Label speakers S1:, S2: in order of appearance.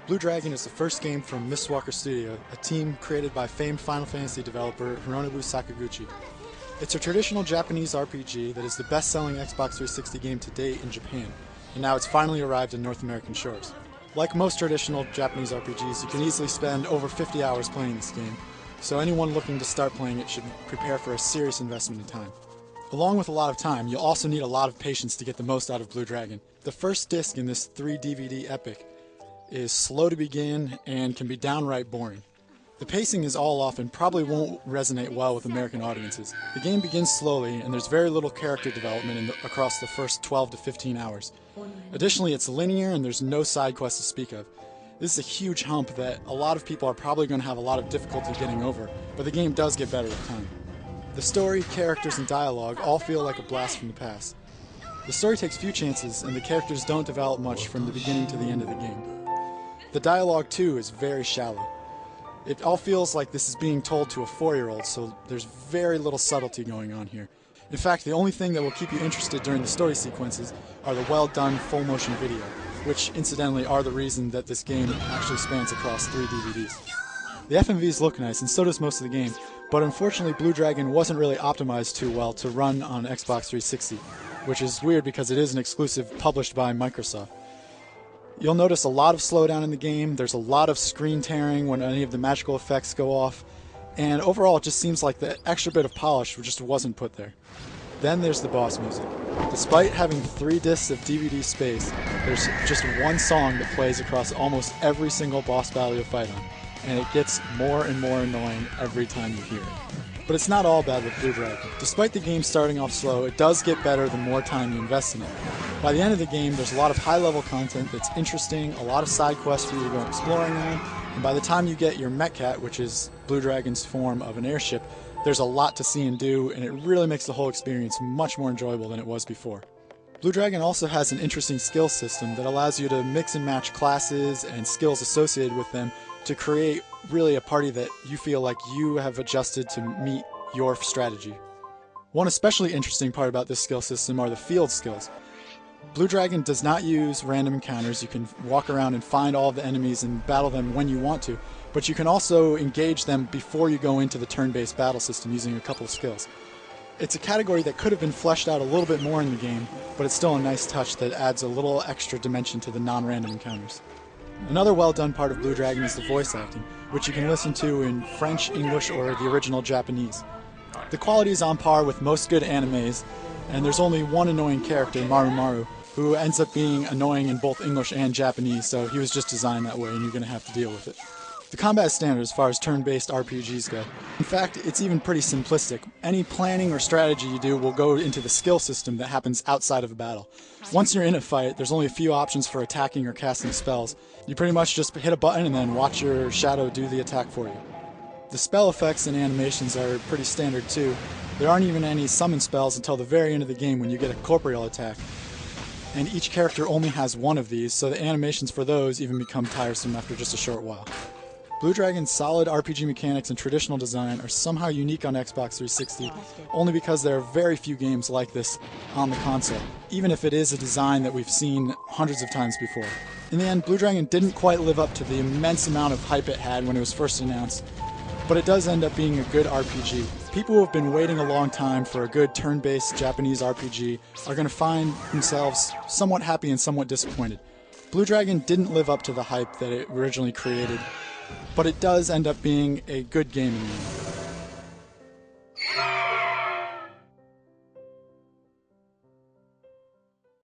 S1: Blue Dragon is the first game from Mistwalker Studio, a team created by famed Final Fantasy developer Hironobu Sakaguchi. It's a traditional Japanese RPG that is the best-selling Xbox 360 game to date in Japan, and now it's finally arrived in North American shores. Like most traditional Japanese RPGs, you can easily spend over 50 hours playing this game, so anyone looking to start playing it should prepare for a serious investment in time. Along with a lot of time, you'll also need a lot of patience to get the most out of Blue Dragon. The first disc in this 3-DVD epic is slow to begin and can be downright boring. The pacing is all off and probably won't resonate well with American audiences. The game begins slowly and there's very little character development across the first 12 to 15 hours. Additionally, it's linear and there's no side quests to speak of. This is a huge hump that a lot of people are probably going to have a lot of difficulty getting over, but the game does get better with time. The story, characters, and dialogue all feel like a blast from the past. The story takes few chances and the characters don't develop much from the beginning to the end of the game. The dialogue, too, is very shallow. It all feels like this is being told to a 4-year-old, so there's very little subtlety going on here. In fact, the only thing that will keep you interested during the story sequences are the well-done full-motion video, which, incidentally, are the reason that this game actually spans across 3 DVDs. The FMVs look nice, and so does most of the game, but unfortunately Blue Dragon wasn't really optimized too well to run on Xbox 360, which is weird because it is an exclusive published by Microsoft. You'll notice a lot of slowdown in the game, there's a lot of screen tearing when any of the magical effects go off, and overall it just seems like the extra bit of polish just wasn't put there. Then there's the boss music. Despite having 3 discs of DVD space, there's just one song that plays across almost every single boss battle you fight on, and it gets more and more annoying every time you hear it. But it's not all bad with Blue Dragon. Despite the game starting off slow, it does get better the more time you invest in it. By the end of the game, there's a lot of high-level content that's interesting, a lot of side quests for you to go exploring on, and by the time you get your Metcat, which is Blue Dragon's form of an airship, there's a lot to see and do, and it really makes the whole experience much more enjoyable than it was before. Blue Dragon also has an interesting skill system that allows you to mix and match classes and skills associated with them to create really a party that you feel like you have adjusted to meet your strategy. One especially interesting part about this skill system are the field skills. Blue Dragon does not use random encounters. You can walk around and find all of the enemies and battle them when you want to, but you can also engage them before you go into the turn-based battle system using a couple of skills. It's a category that could have been fleshed out a little bit more in the game, but it's still a nice touch that adds a little extra dimension to the non-random encounters. Another well-done part of Blue Dragon is the voice acting, which you can listen to in French, English, or the original Japanese. The quality is on par with most good animes, and there's only one annoying character, Maru, who ends up being annoying in both English and Japanese, so he was just designed that way and you're going to have to deal with it. The combat is standard as far as turn-based RPGs go. In fact, it's even pretty simplistic. Any planning or strategy you do will go into the skill system that happens outside of a battle. Once you're in a fight, there's only a few options for attacking or casting spells. You pretty much just hit a button and then watch your shadow do the attack for you. The spell effects and animations are pretty standard too. There aren't even any summon spells until the very end of the game when you get a corporeal attack. And each character only has one of these, so the animations for those even become tiresome after just a short while. Blue Dragon's solid RPG mechanics and traditional design are somehow unique on Xbox 360, only because there are very few games like this on the console, even if it is a design that we've seen hundreds of times before. In the end, Blue Dragon didn't quite live up to the immense amount of hype it had when it was first announced, but it does end up being a good RPG. People who have been waiting a long time for a good turn-based Japanese RPG are going to find themselves somewhat happy and somewhat disappointed. Blue Dragon didn't live up to the hype that it originally created, but it does end up being a good game in the end.